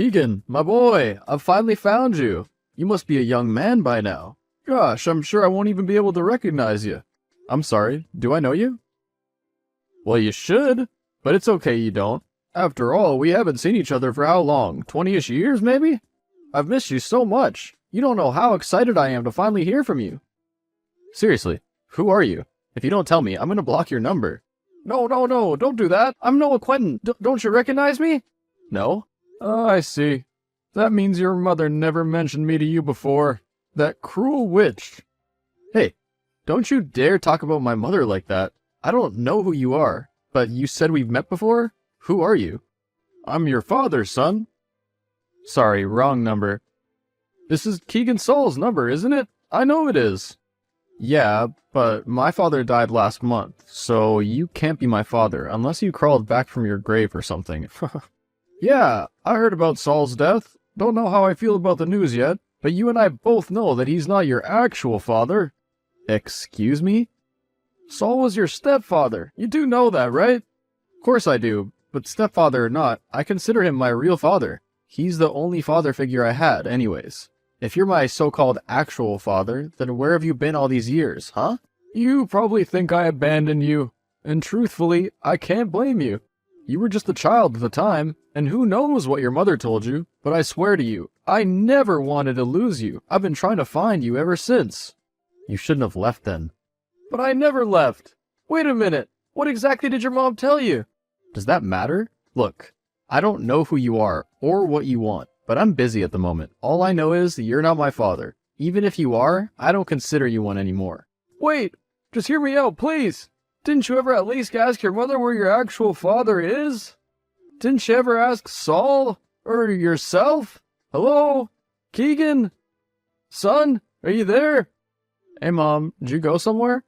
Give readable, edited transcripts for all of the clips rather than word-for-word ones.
Keegan, my boy, I've finally found you. You must be a young man by now. Gosh, I'm sure I won't even be able to recognize you. I'm sorry, do I know you? Well, you should, but it's okay you don't. After all, we haven't seen each other for how long? 20-ish years, maybe? I've missed you so much. You don't know how excited I am to finally hear from you. Seriously, who are you? If you don't tell me, I'm gonna block your number. No, don't do that. I'm Noah Quentin. Don't you recognize me? No? Oh, I see. That means your mother never mentioned me to you before. That cruel witch. Hey, don't you dare talk about my mother like that. I don't know who you are, but you said we've met before? Who are you? I'm your father, son. Sorry, wrong number. This is Keegan Saul's number, isn't it? I know it is. Yeah, but my father died last month, so you can't be my father unless you crawled back from your grave or something. Yeah, I heard about Saul's death. Don't know how I feel about the news yet, but you and I both know that he's not your actual father. Excuse me? Saul was your stepfather. You do know that, right? Of course I do, but stepfather or not, I consider him my real father. He's the only father figure I had, anyways. If you're my so-called actual father, then where have you been all these years, huh? You probably think I abandoned you, and truthfully, I can't blame you. You were just a child at the time, and who knows what your mother told you, but I swear to you, I never wanted to lose you. I've been trying to find you ever since. You shouldn't have left then. But I never left. Wait a minute, what exactly did your mom tell you? Does that matter? Look, I don't know who you are, or what you want, but I'm busy at the moment. All I know is that you're not my father. Even if you are, I don't consider you one anymore. Wait, just hear me out, please. Didn't you ever at least ask your mother where your actual father is? Didn't you ever ask Saul? Or yourself? Hello? Keegan? Son, are you there? Hey Mom, did you go somewhere?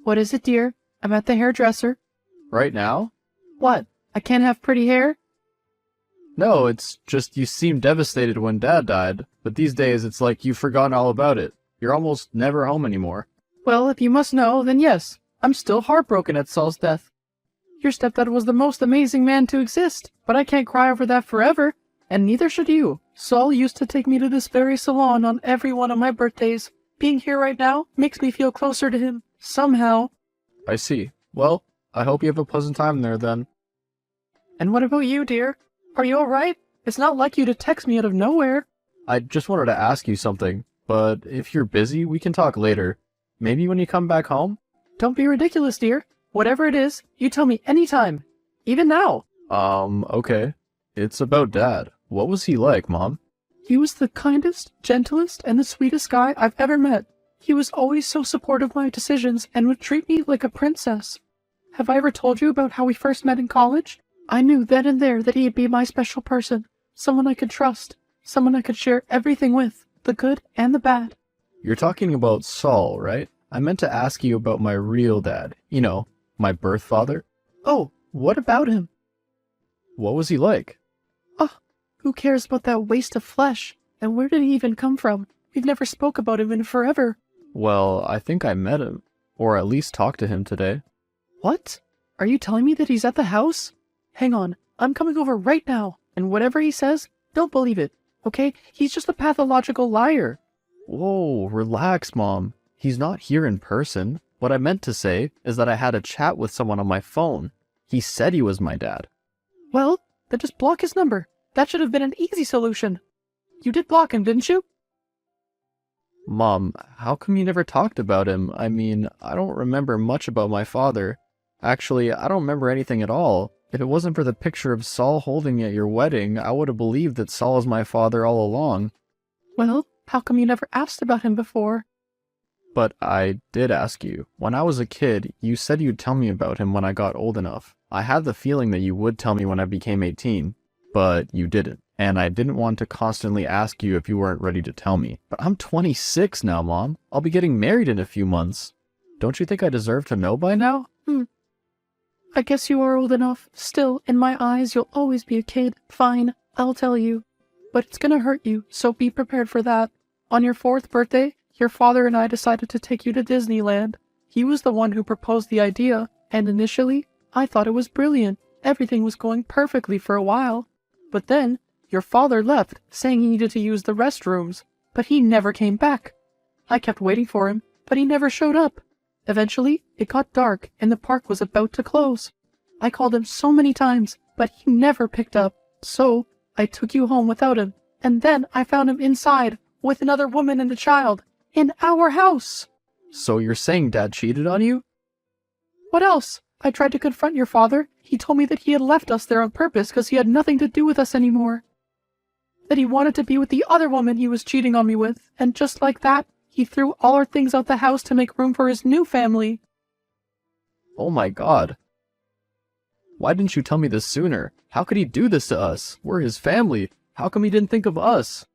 What is it, dear? I'm at the hairdresser. Right now? What? I can't have pretty hair? No, it's just you seemed devastated when Dad died, but these days it's like you've forgotten all about it. You're almost never home anymore. Well, if you must know, then yes. I'm still heartbroken at Saul's death. Your stepdad was the most amazing man to exist, but I can't cry over that forever, and neither should you. Saul used to take me to this very salon on every one of my birthdays. Being here right now makes me feel closer to him, somehow. I see. Well, I hope you have a pleasant time there then. And what about you, dear? Are you alright? It's not like you to text me out of nowhere. I just wanted to ask you something, but if you're busy, we can talk later. Maybe when you come back home? Don't be ridiculous, dear. Whatever it is, you tell me anytime. Even now. Okay. It's about Dad. What was he like, Mom? He was the kindest, gentlest, and the sweetest guy I've ever met. He was always so supportive of my decisions and would treat me like a princess. Have I ever told you about how we first met in college? I knew then and there that he'd be my special person. Someone I could trust. Someone I could share everything with. The good and the bad. You're talking about Saul, right? I meant to ask you about my real dad. You know, my birth father. Oh, what about him? What was he like? Who cares about that waste of flesh? And where did he even come from? We've never spoke about him in forever. Well, I think I met him. Or at least talked to him today. What? Are you telling me that he's at the house? Hang on, I'm coming over right now. And whatever he says, don't believe it, okay? He's just a pathological liar. Whoa, relax, Mom. He's not here in person. What I meant to say is that I had a chat with someone on my phone. He said he was my dad. Well, then just block his number. That should have been an easy solution. You did block him, didn't you? Mom, how come you never talked about him? I mean, I don't remember much about my father. Actually, I don't remember anything at all. If it wasn't for the picture of Saul holding me at your wedding, I would have believed that Saul was my father all along. Well, how come you never asked about him before? But I did ask you. When I was a kid, you said you'd tell me about him when I got old enough. I had the feeling that you would tell me when I became 18, but you didn't. And I didn't want to constantly ask you if you weren't ready to tell me. But I'm 26 now, Mom. I'll be getting married in a few months. Don't you think I deserve to know by now? I guess you are old enough. Still, in my eyes, you'll always be a kid. Fine, I'll tell you. But it's gonna hurt you, so be prepared for that. On your 4th birthday, your father and I decided to take you to Disneyland. He was the one who proposed the idea, and initially, I thought it was brilliant. Everything was going perfectly for a while. But then, Your father left, saying he needed to use the restrooms, but he never came back. I kept waiting for him, but he never showed up. Eventually, it got dark and the park was about to close. I called him so many times, but he never picked up. So, I took you home without him, and then I found him inside, with another woman and a child, in our house. So you're saying Dad cheated on you? What else? I tried to confront your father. He told me that he had left us there on purpose because he had nothing to do with us anymore. That he wanted to be with the other woman he was cheating on me with, and just like that, he threw all our things out the house to make room for his new family. Oh my God. Why didn't you tell me this sooner? How could he do this to us? We're his family. How come he didn't think of us?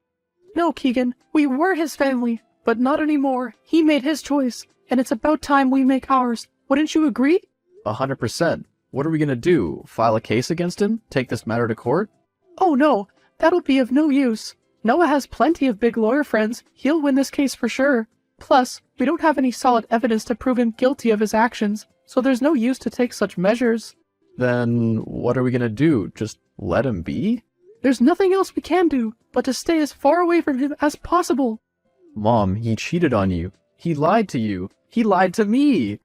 No, Keegan, we were his family, but not anymore. He made his choice, and it's about time we make ours. Wouldn't you agree? 100%. What are we gonna do? File a case against him? Take this matter to court? Oh no, that'll be of no use. Noah has plenty of big lawyer friends. He'll win this case for sure. Plus, we don't have any solid evidence to prove him guilty of his actions, so there's no use to take such measures. Then what are we gonna do? Just let him be? There's nothing else we can do but to stay as far away from him as possible. Mom, he cheated on you. He lied to you. He lied to me.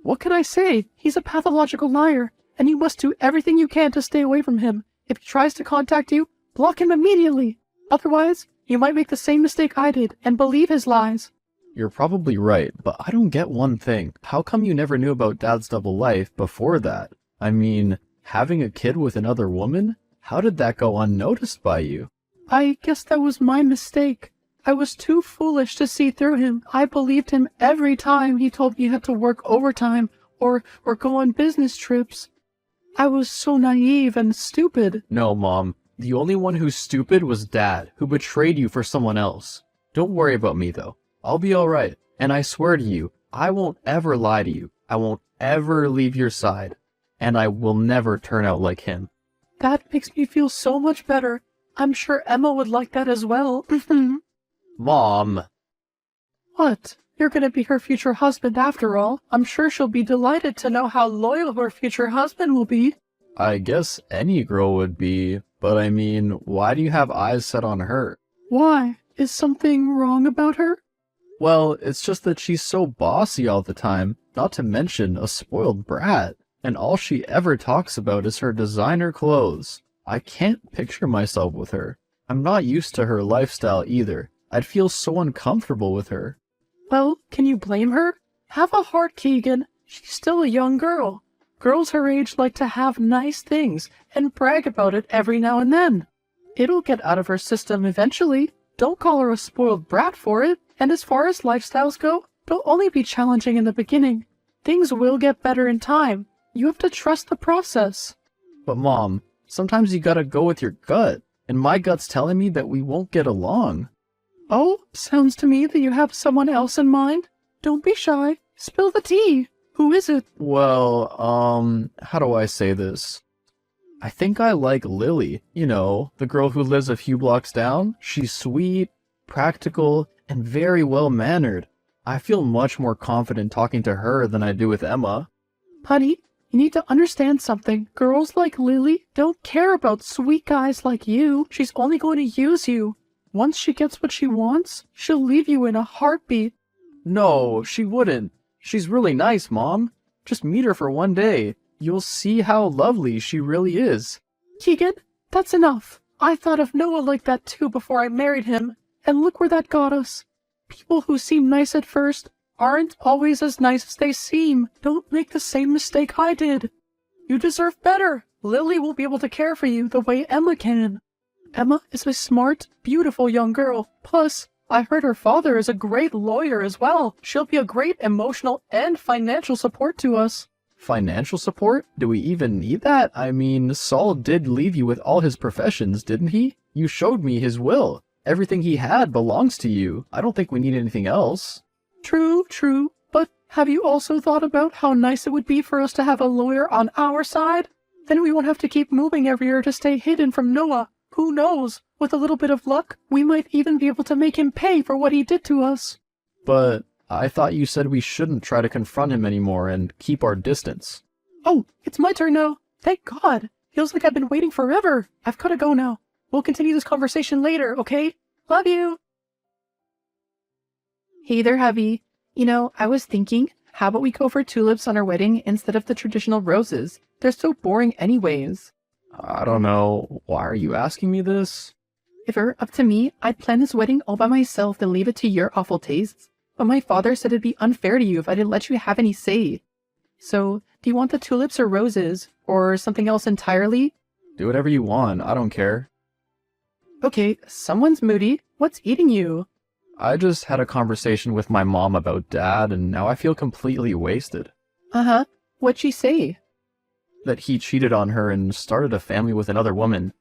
What can I say? He's a pathological liar, and you must do everything you can to stay away from him. If he tries to contact you, block him immediately. Otherwise, you might make the same mistake I did and believe his lies. You're probably right, but I don't get one thing. How come you never knew about Dad's double life before that? I mean, having a kid with another woman? How did that go unnoticed by you? I guess that was my mistake. I was too foolish to see through him. I believed him every time he told me he had to work overtime or go on business trips. I was so naive and stupid. No, Mom. The only one who's stupid was Dad, who betrayed you for someone else. Don't worry about me, though. I'll be alright. And I swear to you, I won't ever lie to you. I won't ever leave your side. And I will never turn out like him. That makes me feel so much better. I'm sure Emma would like that as well. Mom! What? You're gonna be her future husband after all. I'm sure she'll be delighted to know how loyal her future husband will be. I guess any girl would be, but I mean, why do you have eyes set on her? Why? Is something wrong about her? Well, it's just that she's so bossy all the time, not to mention a spoiled brat, and all she ever talks about is her designer clothes. I can't picture myself with her. I'm not used to her lifestyle either. I'd feel so uncomfortable with her. Well, can you blame her? Have a heart, Keegan. She's still a young girl. Girls her age like to have nice things and brag about it every now and then. It'll get out of her system eventually. Don't call her a spoiled brat for it. And as far as lifestyles go, they'll only be challenging in the beginning. Things will get better in time. You have to trust the process. But Mom, sometimes you gotta go with your gut, and my gut's telling me that we won't get along. Oh, sounds to me that you have someone else in mind. Don't be shy. Spill the tea. Who is it? Well, how do I say this? I think I like Lily, you know, the girl who lives a few blocks down. She's sweet, practical, and very well-mannered. I feel much more confident talking to her than I do with Emma. Honey, you need to understand something. Girls like Lily don't care about sweet guys like you. She's only going to use you. Once she gets what she wants, she'll leave you in a heartbeat. No, she wouldn't. She's really nice, Mom. Just meet her for one day. You'll see how lovely she really is. Keegan, that's enough. I thought of Noah like that too before I married him. And look where that got us. People who seem nice at first aren't always as nice as they seem. Don't make the same mistake I did. You deserve better. Lily will be able to care for you the way Emma can. Emma is a smart, beautiful young girl. Plus, I heard her father is a great lawyer as well. She'll be a great emotional and financial support to us. Financial support? Do we even need that? I mean, Saul did leave you with all his professions, didn't he? You showed me his will. Everything he had belongs to you. I don't think we need anything else. True. But have you also thought about how nice it would be for us to have a lawyer on our side? Then we won't have to keep moving every year to stay hidden from Noah. Who knows? With a little bit of luck, we might even be able to make him pay for what he did to us. But I thought you said we shouldn't try to confront him anymore and keep our distance. Oh, it's my turn now. Thank God. Feels like I've been waiting forever. I've gotta go now. We'll continue this conversation later, okay? Love you! Hey there, hubby. You know, I was thinking, how about we go for tulips on our wedding instead of the traditional roses? They're so boring anyways. I don't know. Why are you asking me this? If it were up to me, I'd plan this wedding all by myself and leave it to your awful tastes. But my father said it'd be unfair to you if I didn't let you have any say. So, do you want the tulips or roses? Or something else entirely? Do whatever you want. I don't care. Okay, someone's moody. What's eating you? I just had a conversation with my mom about Dad, and now I feel completely wasted. Uh-huh. What'd she say? That he cheated on her and started a family with another woman.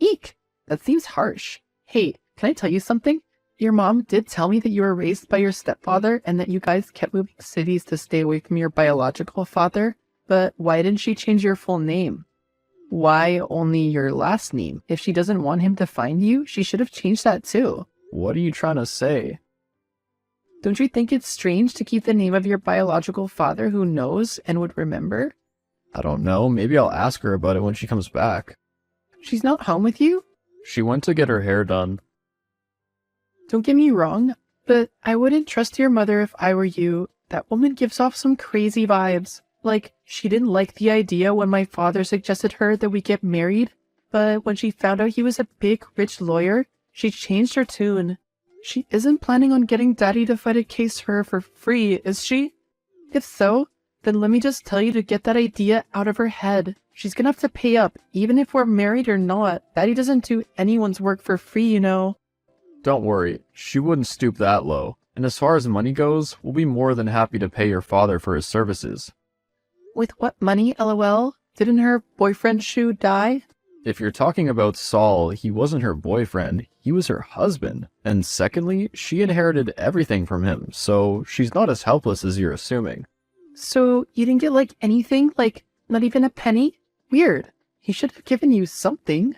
Eek! That seems harsh. Hey, can I tell you something? Your mom did tell me that you were raised by your stepfather and that you guys kept moving cities to stay away from your biological father, but why didn't she change your full name? Why only your last name? If she doesn't want him to find you, she should have changed that too. What are you trying to say? Don't you think it's strange to keep the name of your biological father who knows and would remember? I don't know. Maybe I'll ask her about it when she comes back. She's not home with you? She went to get her hair done. Don't get me wrong, but I wouldn't trust your mother if I were you. That woman gives off some crazy vibes. Like, she didn't like the idea when my father suggested her that we get married, but when she found out he was a big, rich lawyer, she changed her tune. She isn't planning on getting Daddy to fight a case for her for free, is she? If so, then let me just tell you to get that idea out of her head. She's gonna have to pay up, even if we're married or not. Daddy doesn't do anyone's work for free, you know. Don't worry, she wouldn't stoop that low. And as far as money goes, we'll be more than happy to pay your father for his services. With what money, lol? Didn't her boyfriend Shu die? If you're talking about Saul, he wasn't her boyfriend, he was her husband. And secondly, she inherited everything from him, so she's not as helpless as you're assuming. So you didn't get like anything? Like, not even a penny? Weird. He should have given you something.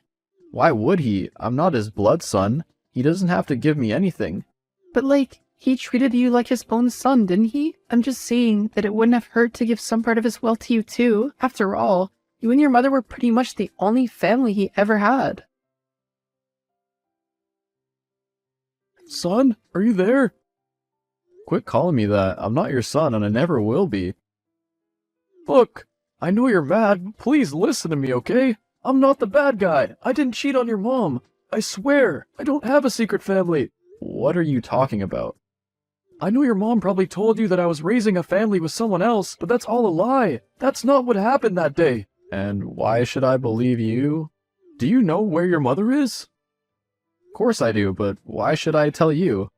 Why would he? I'm not his blood son. He doesn't have to give me anything. But like, he treated you like his own son, didn't he? I'm just saying that it wouldn't have hurt to give some part of his wealth to you too. After all, you and your mother were pretty much the only family he ever had. Son, are you there? Quit calling me that. I'm not your son and I never will be. Look, I know you're mad, but please listen to me, okay? I'm not the bad guy. I didn't cheat on your mom. I swear, I don't have a secret family. What are you talking about? I know your mom probably told you that I was raising a family with someone else, but that's all a lie. That's not what happened that day. And why should I believe you? Do you know where your mother is? Of course I do, but why should I tell you?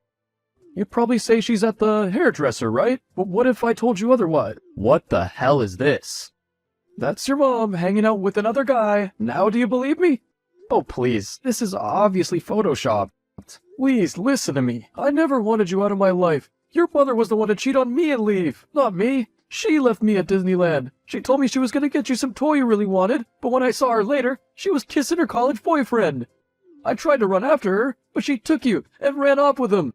You'd probably say she's at the hairdresser, right? But what if I told you otherwise? What the hell is this? That's your mom hanging out with another guy. Now do you believe me? Oh please, this is obviously photoshopped. Please, listen to me. I never wanted you out of my life. Your mother was the one to cheat on me and leave, not me. She left me at Disneyland. She told me she was gonna get you some toy you really wanted, but when I saw her later, she was kissing her college boyfriend. I tried to run after her, but she took you and ran off with him.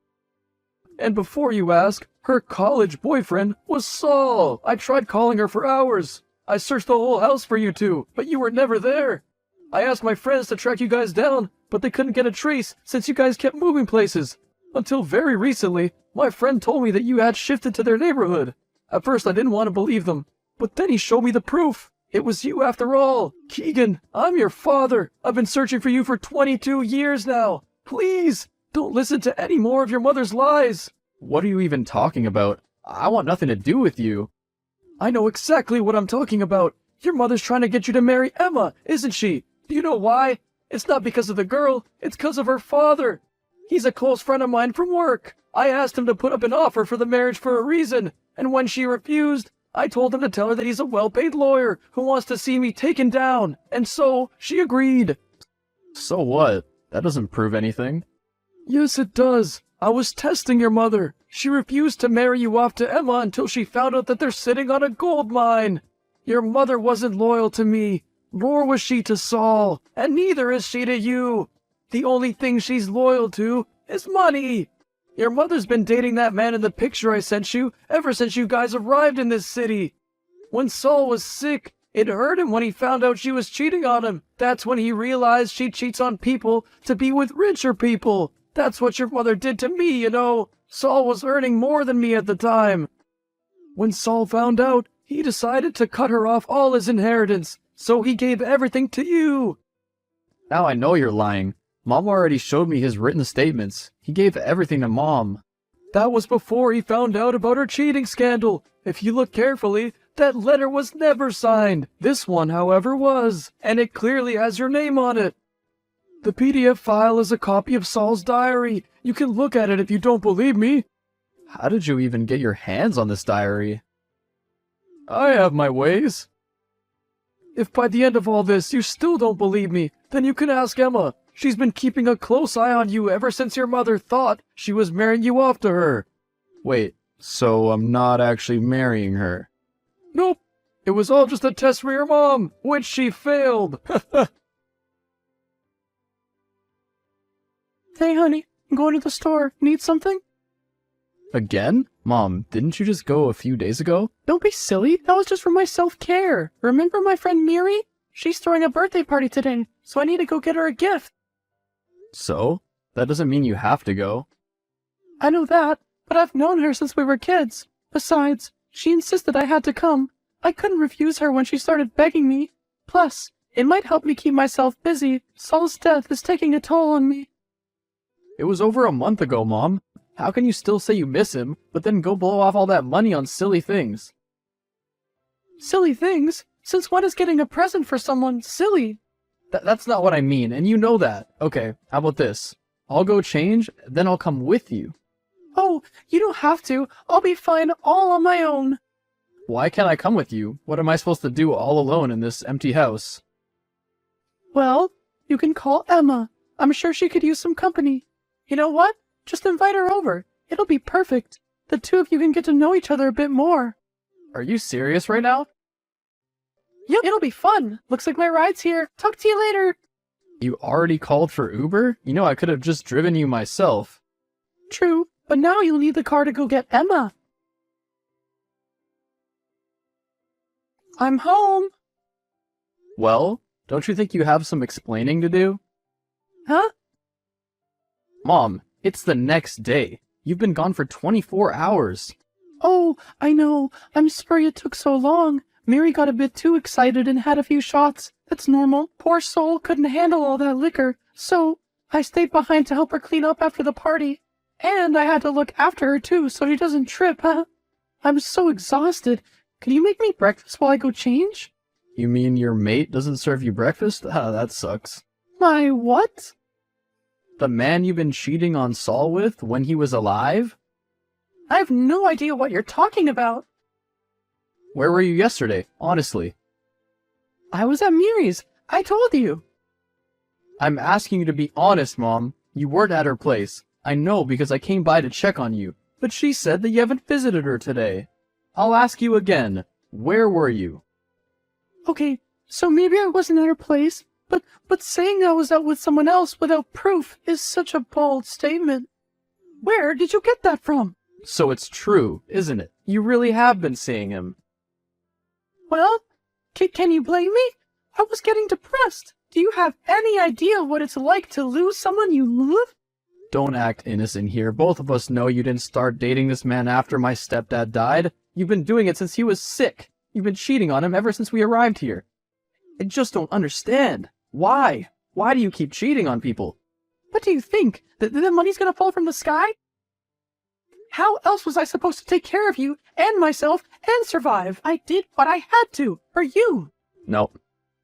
And before you ask, her college boyfriend was Saul. I tried calling her for hours. I searched the whole house for you two, but you were never there. I asked my friends to track you guys down, but they couldn't get a trace since you guys kept moving places. Until very recently, my friend told me that you had shifted to their neighborhood. At first I didn't want to believe them, but then he showed me the proof. It was you after all. Keegan, I'm your father. I've been searching for you for 22 years now. Please, don't listen to any more of your mother's lies. What are you even talking about? I want nothing to do with you. I know exactly what I'm talking about. Your mother's trying to get you to marry Emma, isn't she? Do you know why? It's not because of the girl, it's because of her father. He's a close friend of mine from work. I asked him to put up an offer for the marriage for a reason, and when she refused, I told him to tell her that he's a well-paid lawyer who wants to see me taken down, and so she agreed. So what? That doesn't prove anything. Yes, it does. I was testing your mother. She refused to marry you off to Emma until she found out that they're sitting on a gold mine. Your mother wasn't loyal to me, nor was she to Saul, and neither is she to you. The only thing she's loyal to is money. Your mother's been dating that man in the picture I sent you ever since you guys arrived in this city. When Saul was sick, It hurt him when he found out she was cheating on him. That's when he realized she cheats on people to be with richer people. That's what your mother did to me, you know. Saul was earning more than me at the time. When Saul found out, he decided to cut her off all his inheritance, so he gave everything to you. Now I know you're lying. Mom already showed me his written statements. He gave everything to Mom. That was before he found out about her cheating scandal. If you look carefully, that letter was never signed. This one, however, was, and it clearly has your name on it. The PDF file is a copy of Saul's diary. You can look at it if you don't believe me. How did you even get your hands on this diary? I have my ways. If by the end of all this you still don't believe me, then you can ask Emma. She's been keeping a close eye on you ever since your mother thought she was marrying you off to her. Wait, so I'm not actually marrying her? Nope. It was all just a test for your mom, which she failed. Hey, honey, I'm going to the store. Need something? Again? Mom, didn't you just go a few days ago? Don't be silly. That was just for my self-care. Remember my friend Miri? She's throwing a birthday party today, so I need to go get her a gift. So? That doesn't mean you have to go. I know that, but I've known her since we were kids. Besides, she insisted I had to come. I couldn't refuse her when she started begging me. Plus, it might help me keep myself busy. Saul's death is taking a toll on me. It was over a month ago, Mom. How can you still say you miss him, but then go blow off all that money on silly things? Silly things? Since when is getting a present for someone silly? That's not what I mean, and you know that. Okay, how about this? I'll go change, then I'll come with you. Oh, you don't have to. I'll be fine all on my own. Why can't I come with you? What am I supposed to do all alone in this empty house? Well, you can call Emma. I'm sure she could use some company. You know what? Just invite her over. It'll be perfect. The two of you can get to know each other a bit more. Are you serious right now? Yep, it'll be fun. Looks like my ride's here. Talk to you later. You already called for Uber? You know I could have just driven you myself. True, but now you'll need the car to go get Emma. I'm home. Well, don't you think you have some explaining to do? Huh? Mom, it's the next day. You've been gone for 24 hours. Oh, I know. I'm sorry it took so long. Mary got a bit too excited and had a few shots. That's normal. Poor soul couldn't handle all that liquor. So, I stayed behind to help her clean up after the party. And I had to look after her too so she doesn't trip, huh? I'm so exhausted. Can you make me breakfast while I go change? You mean your mate doesn't serve you breakfast? Ah, that sucks. My what? The man you've been cheating on Saul with when he was alive? I have no idea what you're talking about. Where were you yesterday, honestly? I was at Miri's. I told you. I'm asking you to be honest, Mom. You weren't at her place. I know because I came by to check on you. But she said that you haven't visited her today. I'll ask you again. Where were you? Okay, so maybe I wasn't at her place, but saying I was out with someone else without proof is such a bold statement. Where did you get that from? So it's true, isn't it? You really have been seeing him. Well, can you blame me? I was getting depressed. Do you have any idea what it's like to lose someone you love? Don't act innocent here. Both of us know you didn't start dating this man after my stepdad died. You've been doing it since he was sick. You've been cheating on him ever since we arrived here. I just don't understand. Why? Why do you keep cheating on people? What do you think? That the money's gonna fall from the sky? How else was I supposed to take care of you and myself and survive? I did what I had to, for you. No.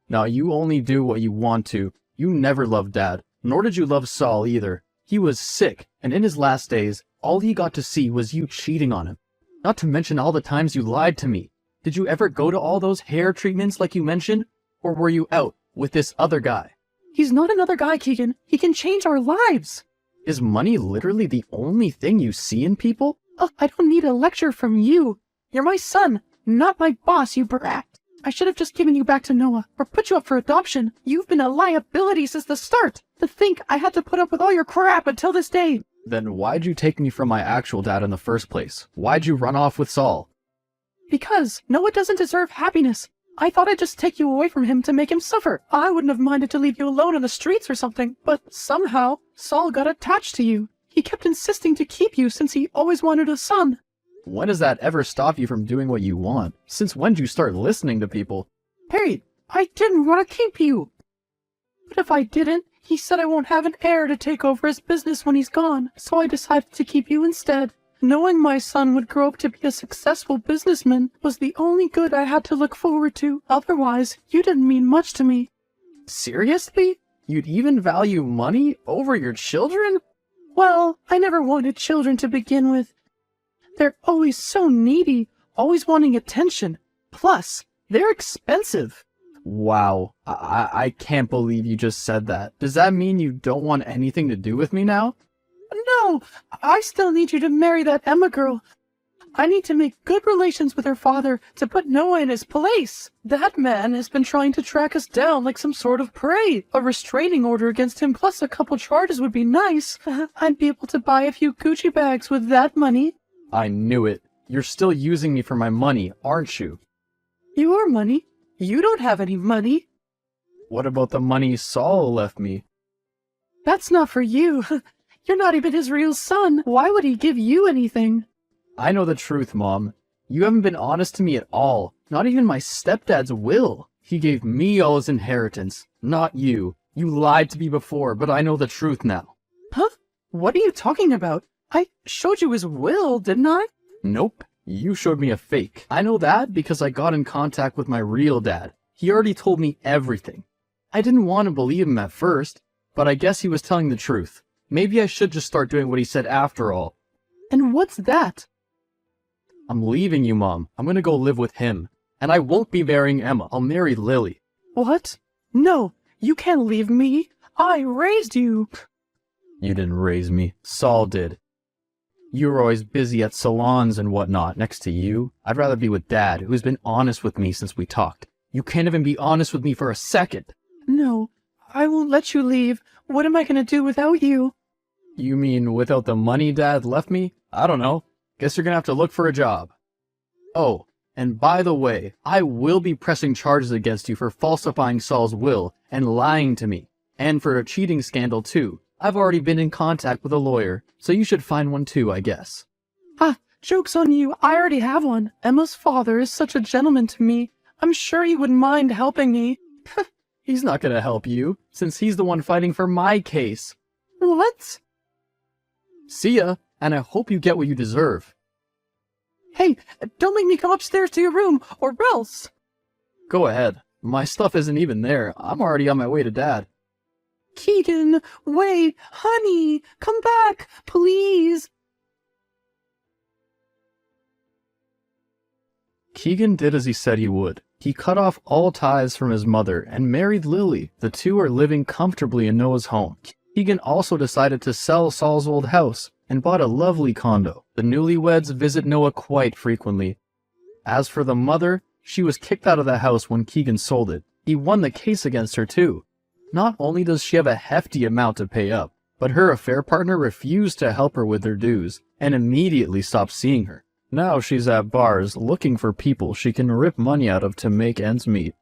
No, you only do what you want to. You never loved Dad, nor did you love Saul either. He was sick, and in his last days, all he got to see was you cheating on him. Not to mention all the times you lied to me. Did you ever go to all those hair treatments like you mentioned? Or were you out with this other guy? He's not another guy, Keegan. He can change our lives. Is money literally the only thing you see in people? Oh, I don't need a lecture from you. You're my son, not my boss, you brat. I should have just given you back to Noah, or put you up for adoption. You've been a liability since the start. To think I had to put up with all your crap until this day. Then why'd you take me from my actual dad in the first place? Why'd you run off with Saul? Because Noah doesn't deserve happiness. I thought I'd just take you away from him to make him suffer. I wouldn't have minded to leave you alone on the streets or something, but somehow Saul got attached to you. He kept insisting to keep you since he always wanted a son. When does that ever stop you from doing what you want? Since when did you start listening to people? Hey, I didn't want to keep you. But if I didn't, he said I won't have an heir to take over his business when he's gone, so I decided to keep you instead. Knowing my son would grow up to be a successful businessman was the only good I had to look forward to. Otherwise, you didn't mean much to me. Seriously? You'd even value money over your children? Well, I never wanted children to begin with. They're always so needy, always wanting attention. Plus, they're expensive. Wow, I can't believe you just said that. Does that mean you don't want anything to do with me now? No, I still need you to marry that Emma girl. I need to make good relations with her father to put Noah in his place. That man has been trying to track us down like some sort of prey. A restraining order against him plus a couple charges would be nice. I'd be able to buy a few Gucci bags with that money. I knew it. You're still using me for my money, aren't you? Your money? You don't have any money. What about the money Saul left me? That's not for you. You're not even his real son. Why would he give you anything? I know the truth, Mom. You haven't been honest to me at all. Not even my stepdad's will. He gave me all his inheritance, not you. You lied to me before, but I know the truth now. Huh? What are you talking about? I showed you his will, didn't I? Nope. You showed me a fake. I know that because I got in contact with my real dad. He already told me everything. I didn't want to believe him at first, but I guess he was telling the truth. Maybe I should just start doing what he said after all. And what's that? I'm leaving you, Mom. I'm gonna go live with him. And I won't be marrying Emma. I'll marry Lily. What? No, you can't leave me. I raised you. You didn't raise me. Saul did. You were always busy at salons and whatnot next to you. I'd rather be with Dad, who's been honest with me since we talked. You can't even be honest with me for a second. No, I won't let you leave. What am I gonna do without you? You mean without the money Dad left me? I don't know. Guess you're gonna have to look for a job. Oh, and by the way, I will be pressing charges against you for falsifying Saul's will and lying to me. And for a cheating scandal too. I've already been in contact with a lawyer, so you should find one too, I guess. Ah, joke's on you. I already have one. Emma's father is such a gentleman to me. I'm sure he wouldn't mind helping me. He's not gonna help you, since he's the one fighting for my case. What? See ya, and I hope you get what you deserve. Hey, don't make me come upstairs to your room, or else. Go ahead. My stuff isn't even there. I'm already on my way to Dad. Keegan, wait, honey, come back, please. Keegan did as he said he would. He cut off all ties from his mother and married Lily. The two are living comfortably in Noah's home. Keegan also decided to sell Saul's old house and bought a lovely condo. The newlyweds visit Noah quite frequently. As for the mother, she was kicked out of the house when Keegan sold it. He won the case against her too. Not only does she have a hefty amount to pay up, but her affair partner refused to help her with her dues and immediately stopped seeing her. Now she's at bars looking for people she can rip money out of to make ends meet.